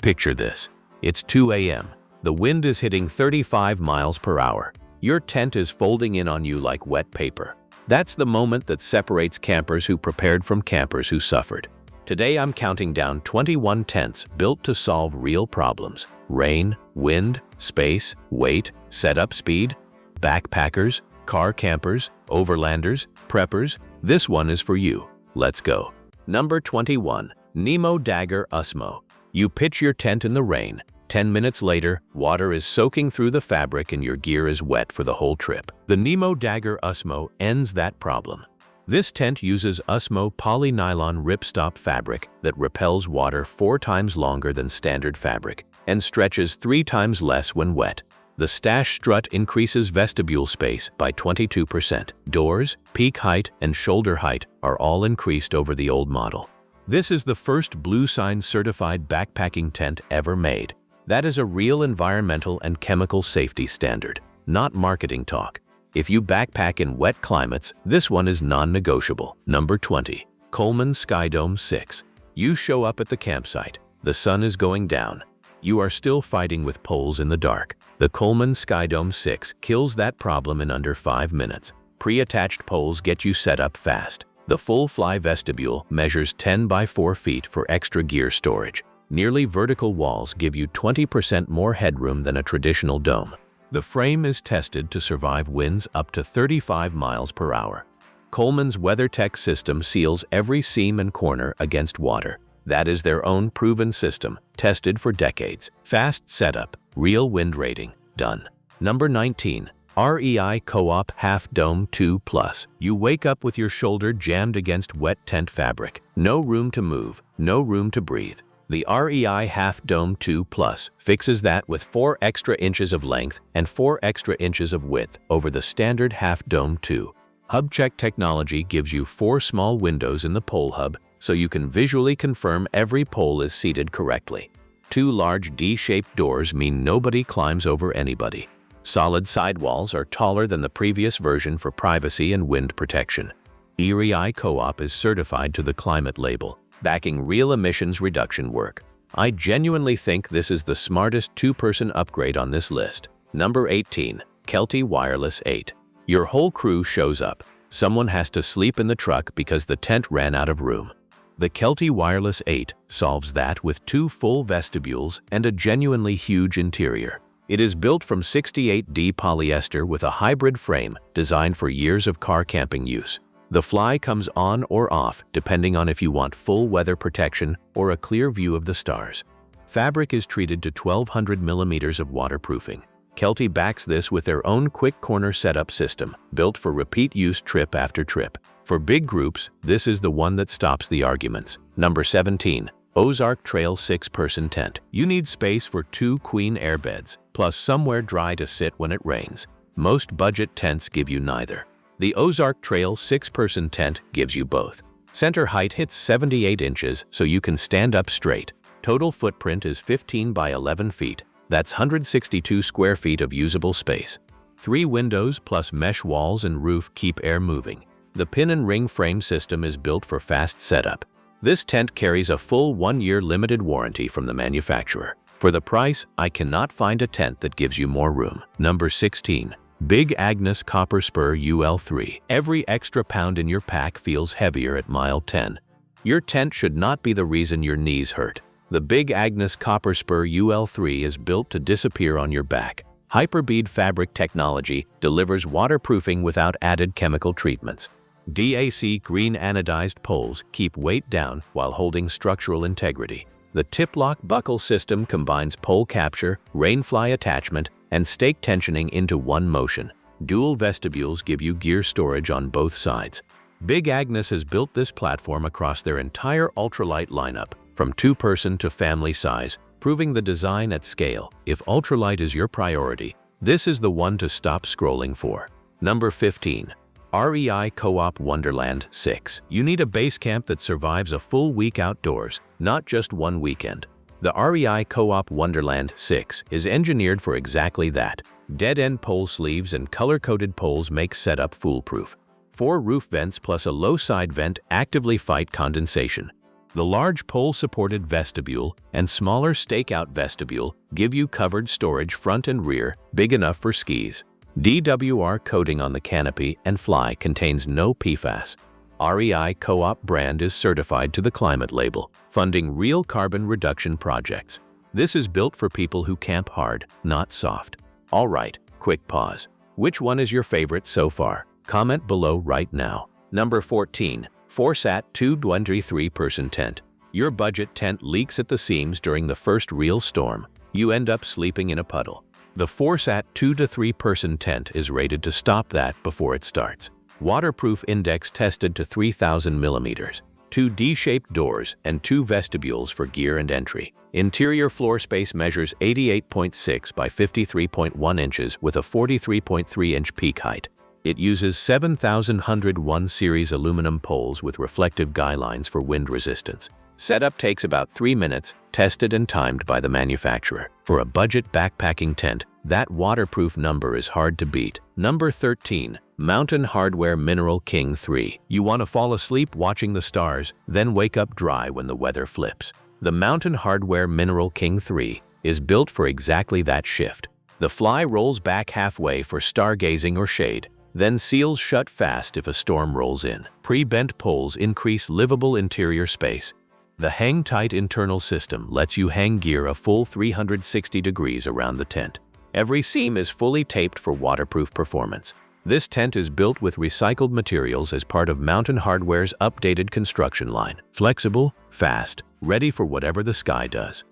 Picture this. It's 2 a.m. The wind is hitting 35 miles per hour. Your tent is folding in on you like wet paper. That's the moment that separates campers who prepared from campers who suffered. Today I'm counting down 21 tents built to solve real problems: rain, wind, space, weight, setup speed. Backpackers, car campers, overlanders, preppers, this one is for you. Let's go. Number 21. NEMO Dagger OSMO. You pitch your tent in the rain. 10 minutes later, water is soaking through the fabric and your gear is wet for the whole trip. The NEMO Dagger OSMO ends that problem. This tent uses OSMO polynylon ripstop fabric that repels water 4 times longer than standard fabric and stretches 3 times less when wet. The stash strut increases vestibule space by 22%. Doors, peak height, and shoulder height are all increased over the old model. This is the first Blue Sign certified backpacking tent ever made. That is a real environmental and chemical safety standard, not marketing talk. If you backpack in wet climates, this one is non-negotiable. Number 20. Coleman Skydome 6. You show up at the campsite. The sun is going down. You are still fighting with poles in the dark. The Coleman Skydome 6 kills that problem in under 5 minutes. Pre-attached poles get you set up fast. The full fly vestibule measures 10 by 4 feet for extra gear storage. Nearly vertical walls give you 20% more headroom than a traditional dome. The frame is tested to survive winds up to 35 miles per hour. Coleman's WeatherTech system seals every seam and corner against water. That is their own proven system, tested for decades. Fast setup, real wind rating, done. Number 19. REI Co-op Half Dome 2 Plus. You wake up with your shoulder jammed against wet tent fabric. No room to move, no room to breathe. The REI Half Dome 2 Plus fixes that with 4 extra inches of length and 4 extra inches of width over the standard Half Dome 2. Hub check technology gives you 4 small windows in the pole hub so you can visually confirm every pole is seated correctly. 2 large D-shaped doors mean nobody climbs over anybody. Solid sidewalls are taller than the previous version for privacy and wind protection. REI Co-op is certified to the climate label, backing real emissions reduction work. I genuinely think this is the smartest 2-person upgrade on this list. Number 18. Kelty Wireless 8. Your whole crew shows up. Someone has to sleep in the truck because the tent ran out of room. The Kelty Wireless 8 solves that with 2 full vestibules and a genuinely huge interior. It is built from 68D polyester with a hybrid frame designed for years of car camping use. The fly comes on or off depending on if you want full weather protection or a clear view of the stars. Fabric is treated to 1200 millimeters of waterproofing. Kelty backs this with their own quick corner setup system, built for repeat use trip after trip. For big groups, this is the one that stops the arguments. Number 17. Ozark Trail 6-person tent. You need space for 2 queen air beds, plus somewhere dry to sit when it rains. Most budget tents give you neither. The Ozark Trail 6-person tent gives you both. Center height hits 78 inches so you can stand up straight. Total footprint is 15 by 11 feet. That's 162 square feet of usable space. 3 windows plus mesh walls and roof keep air moving. The pin and ring frame system is built for fast setup. This tent carries a full 1-year limited warranty from the manufacturer. For the price, I cannot find a tent that gives you more room. Number 16. Big Agnes Copper Spur UL3. Every extra pound in your pack feels heavier at mile 10. Your tent should not be the reason your knees hurt. The Big Agnes Copper Spur UL3 is built to disappear on your back. Hyperbead fabric technology delivers waterproofing without added chemical treatments. DAC green anodized poles keep weight down while holding structural integrity. The tip-lock buckle system combines pole capture, rainfly attachment, and stake tensioning into one motion. Dual vestibules give you gear storage on both sides. Big Agnes has built this platform across their entire ultralight lineup, from 2-person to family size, proving the design at scale. If ultralight is your priority, this is the one to stop scrolling for. Number 15. REI Co-op Wonderland 6. You need a base camp that survives a full week outdoors, not just one weekend. The REI Co-op Wonderland 6 is engineered for exactly that. Dead-end pole sleeves and color-coded poles make setup foolproof. 4 roof vents plus a low side vent actively fight condensation. The large pole-supported vestibule and smaller stakeout vestibule give you covered storage front and rear, big enough for skis. DWR coating on the canopy and fly contains no PFAS. REI Co-op brand is certified to the climate label, funding real carbon reduction projects. This is built for people who camp hard, not soft. Alright, quick pause. Which one is your favorite so far? Comment below right now. Number 14. Forceatt 223-person tent. Your budget tent leaks at the seams during the first real storm. You end up sleeping in a puddle. The Forceatt 2 to 3-person tent is rated to stop that before it starts. Waterproof index tested to 3,000 millimeters. 2 D-shaped doors and 2 vestibules for gear and entry. Interior floor space measures 88.6 by 53.1 inches with a 43.3-inch peak height. It uses 7101 series aluminum poles with reflective guy lines for wind resistance. Setup takes about 3 minutes, tested and timed by the manufacturer. For a budget backpacking tent, that waterproof number is hard to beat. Number 13. Mountain Hardwear Mineral King 3. You want to fall asleep watching the stars, then wake up dry when the weather flips. The Mountain Hardwear Mineral King 3 is built for exactly that shift. The fly rolls back halfway for stargazing or shade, then seals shut fast if a storm rolls in. Pre-bent poles increase livable interior space. The hang-tight internal system lets you hang gear a full 360 degrees around the tent. Every seam is fully taped for waterproof performance. This tent is built with recycled materials as part of Mountain Hardwear's updated construction line. Flexible, fast, ready for whatever the sky does.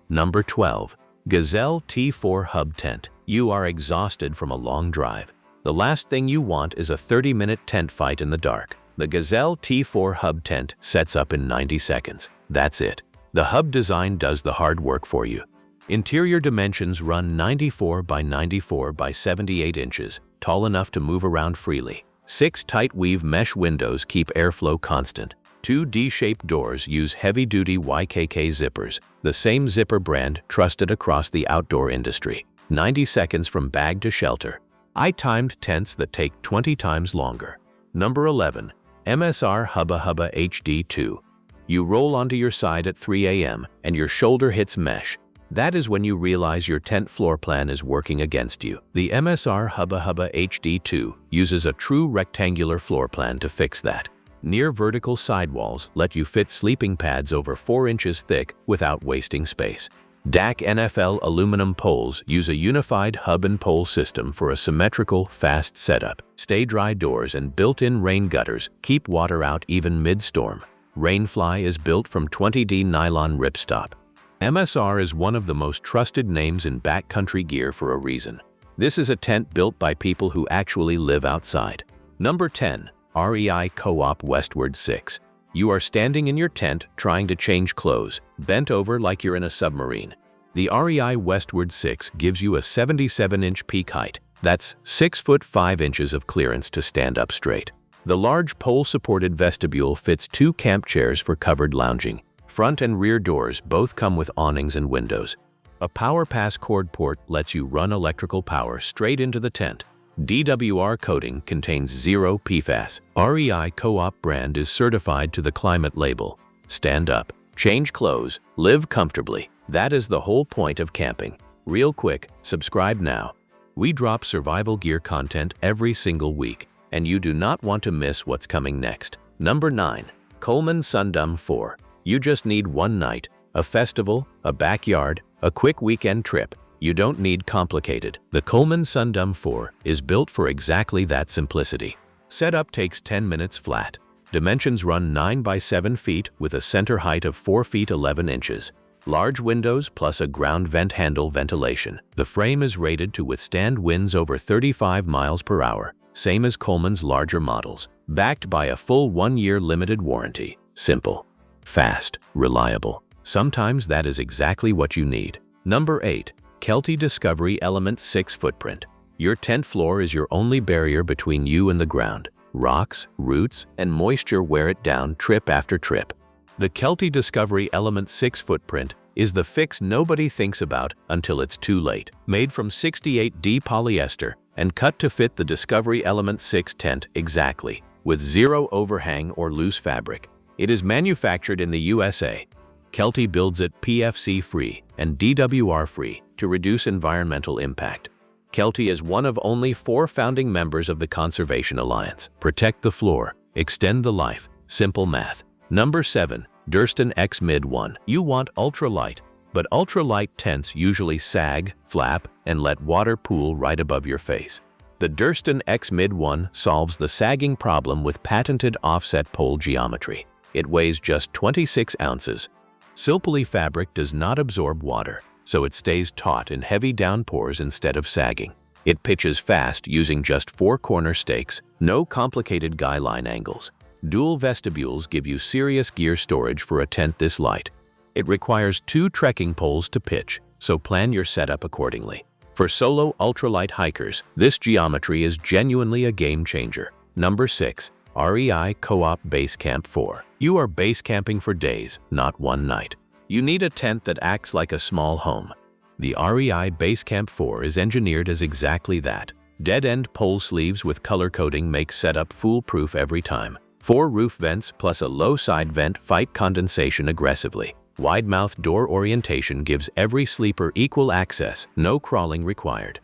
Number 12. Gazelle T4 Hub Tent. You are exhausted from a long drive. The last thing you want is a 30-minute tent fight in the dark. The Gazelle T4 Hub Tent sets up in 90 seconds. That's it. The hub design does the hard work for you. Interior dimensions run 94 by 94 by 78 inches, tall enough to move around freely. 6 tight weave mesh windows keep airflow constant. 2 D-shaped doors use heavy-duty YKK zippers, the same zipper brand trusted across the outdoor industry. 90 seconds from bag to shelter. I timed tents that take 20 times longer. Number 11. MSR Hubba Hubba HD2. You roll onto your side at 3 a.m. and your shoulder hits mesh. That is when you realize your tent floor plan is working against you. The MSR Hubba Hubba HD2 uses a true rectangular floor plan to fix that. Near vertical sidewalls let you fit sleeping pads over 4 inches thick without wasting space. DAC NFL aluminum poles use a unified hub and pole system for a symmetrical, fast setup. Stay-dry doors and built-in rain gutters keep water out even mid-storm. Rainfly is built from 20D nylon ripstop. MSR is one of the most trusted names in backcountry gear for a reason. This is a tent built by people who actually live outside. Number 10. REI Co-op Westward 6. You are standing in your tent trying to change clothes, bent over like you're in a submarine. The REI Westward 6 gives you a 77-inch peak height. That's 6 foot 5 inches of clearance to stand up straight. The large pole-supported vestibule fits 2 camp chairs for covered lounging. Front and rear doors both come with awnings and windows. A power pass cord port lets you run electrical power straight into the tent. DWR coating contains 0 PFAS. REI Co-op brand is certified to the climate label. Stand up, change clothes, live comfortably. That is the whole point of camping. Real quick, subscribe now. We drop survival gear content every single week, and you do not want to miss what's coming next. Number 9. Coleman Sundome 4. You just need one night, a festival, a backyard, a quick weekend trip. You don't need complicated. The Coleman Sundome 4 is built for exactly that simplicity. Setup takes 10 minutes flat. Dimensions run 9 by 7 feet with a center height of 4 feet 11 inches. Large windows plus a ground vent handle ventilation. The frame is rated to withstand winds over 35 miles per hour, same as Coleman's larger models. Backed by a full 1-year limited warranty. Simple, fast, reliable. Sometimes that is exactly what you need. Number 8. Kelty Discovery Element 6 Footprint. Your tent floor is your only barrier between you and the ground. Rocks, roots, and moisture wear it down trip after trip. The Kelty Discovery Element 6 Footprint is the fix nobody thinks about until it's too late. Made from 68D polyester and cut to fit the Discovery Element 6 tent exactly, with 0 overhang or loose fabric. It is manufactured in the USA. Kelty builds it PFC-free and DWR-free to reduce environmental impact. Kelty is one of only 4 founding members of the Conservation Alliance. Protect the floor, extend the life. Simple math. Number 7. Durston X-Mid 1. You want ultralight, but ultralight tents usually sag, flap, and let water pool right above your face. The Durston X-Mid 1 solves the sagging problem with patented offset pole geometry. It weighs just 26 ounces. Silpoly fabric does not absorb water, so it stays taut in heavy downpours instead of sagging. It pitches fast using just 4 corner stakes, no complicated guy line angles. Dual vestibules give you serious gear storage for a tent this light. It requires 2 trekking poles to pitch, so plan your setup accordingly. For solo ultralight hikers, this geometry is genuinely a game changer. Number 6. REI Co-op Basecamp 4. You are base camping for days, not one night. You need a tent that acts like a small home. The REI Basecamp 4 is engineered as exactly that. Dead-end pole sleeves with color coding make setup foolproof every time. 4 roof vents plus a low side vent fight condensation aggressively. Wide-mouth door orientation gives every sleeper equal access, no crawling required.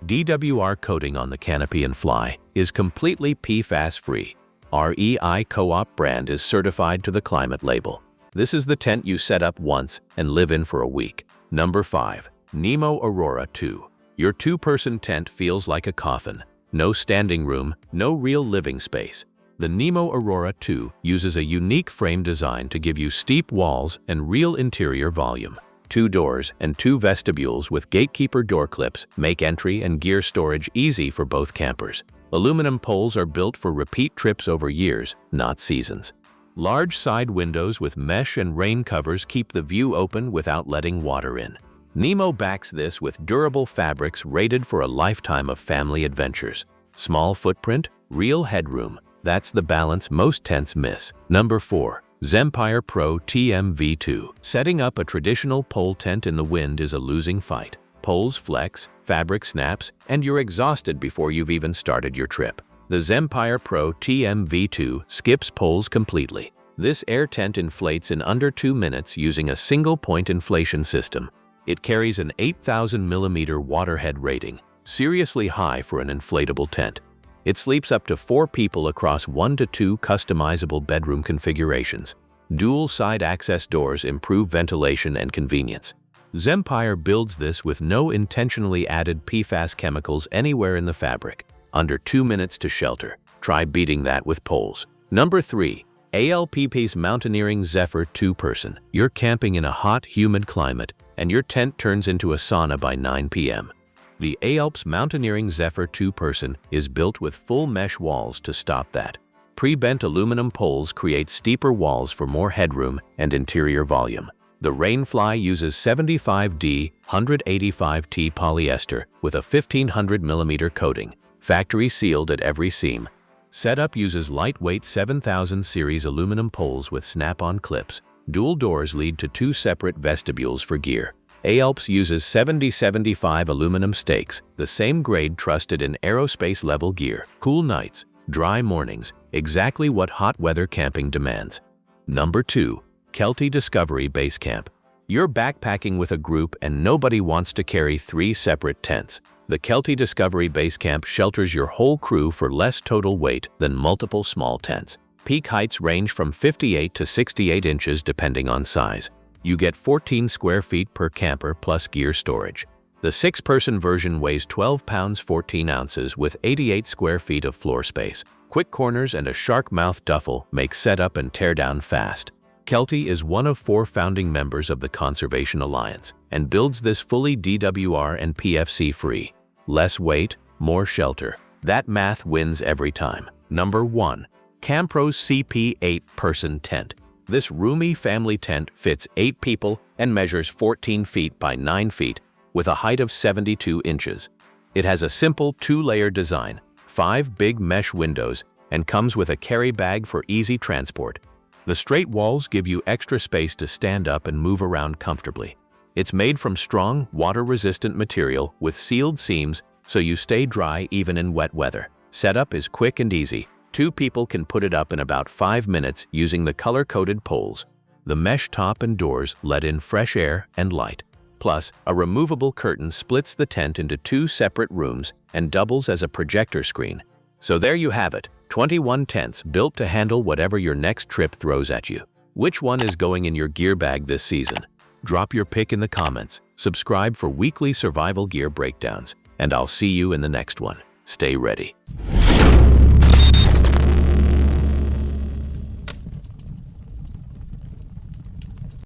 DWR coating on the canopy and fly is completely PFAS-free. REI Co-op brand is certified to the climate label. This is the tent you set up once and live in for a week. Number 5. NEMO Aurora 2. Your 2-person tent feels like a coffin. No standing room, no real living space. The NEMO Aurora 2 uses a unique frame design to give you steep walls and real interior volume. 2 doors and 2 vestibules with gatekeeper door clips make entry and gear storage easy for both campers. Aluminum poles are built for repeat trips over years, not seasons. Large side windows with mesh and rain covers keep the view open without letting water in. NEMO backs this with durable fabrics rated for a lifetime of family adventures. Small footprint, real headroom. That's the balance most tents miss. Number 4. Zempire Pro TM V2. Setting up a traditional pole tent in the wind is a losing fight. Poles flex, fabric snaps, and you're exhausted before you've even started your trip. The Zempire Pro TM V2 skips poles completely. This air tent inflates in under 2 minutes using a single-point inflation system. It carries an 8,000 mm waterhead rating, seriously high for an inflatable tent. It sleeps up to 4 people across 1 to 2 customizable bedroom configurations. Dual side access doors improve ventilation and convenience. Zempire builds this with no intentionally added PFAS chemicals anywhere in the fabric. Under 2 minutes to shelter. Try beating that with poles. Number 3. ALPS Mountaineering Zephyr 2-person. You're camping in a hot, humid climate, and your tent turns into a sauna by 9 p.m. The ALPS Mountaineering Zephyr 2-person is built with full mesh walls to stop that. Pre-bent aluminum poles create steeper walls for more headroom and interior volume. The Rainfly uses 75D 185T polyester with a 1500 mm coating, factory sealed at every seam. Setup uses lightweight 7000 series aluminum poles with snap-on clips. Dual doors lead to 2 separate vestibules for gear. ALPS uses 7075 aluminum stakes, the same grade trusted in aerospace-level gear. Cool nights, dry mornings, exactly what hot weather camping demands. Number 2. Kelty Discovery Basecamp. You're backpacking with a group and nobody wants to carry 3 separate tents. The Kelty Discovery Basecamp shelters your whole crew for less total weight than multiple small tents. Peak heights range from 58 to 68 inches depending on size. You get 14 square feet per camper plus gear storage. The 6-person version weighs 12 pounds 14 ounces with 88 square feet of floor space. Quick corners and a shark-mouth duffel make setup and teardown fast. Kelty is one of 4 founding members of the Conservation Alliance and builds this fully DWR and PFC-free. Less weight, more shelter. That math wins every time. Number 1. CAMPROS CP 8-person tent. This roomy family tent fits 8 people and measures 14 feet by 9 feet with a height of 72 inches. It has a simple 2-layer design, 5 big mesh windows, and comes with a carry bag for easy transport. The straight walls give you extra space to stand up and move around comfortably. It's made from strong, water-resistant material with sealed seams so you stay dry even in wet weather. Setup is quick and easy. Two people can put it up in about 5 minutes using the color-coded poles. The mesh top and doors let in fresh air and light. Plus, a removable curtain splits the tent into 2 separate rooms and doubles as a projector screen. So there you have it, 21 tents built to handle whatever your next trip throws at you. Which one is going in your gear bag this season? Drop your pick in the comments, subscribe for weekly survival gear breakdowns, and I'll see you in the next one. Stay ready.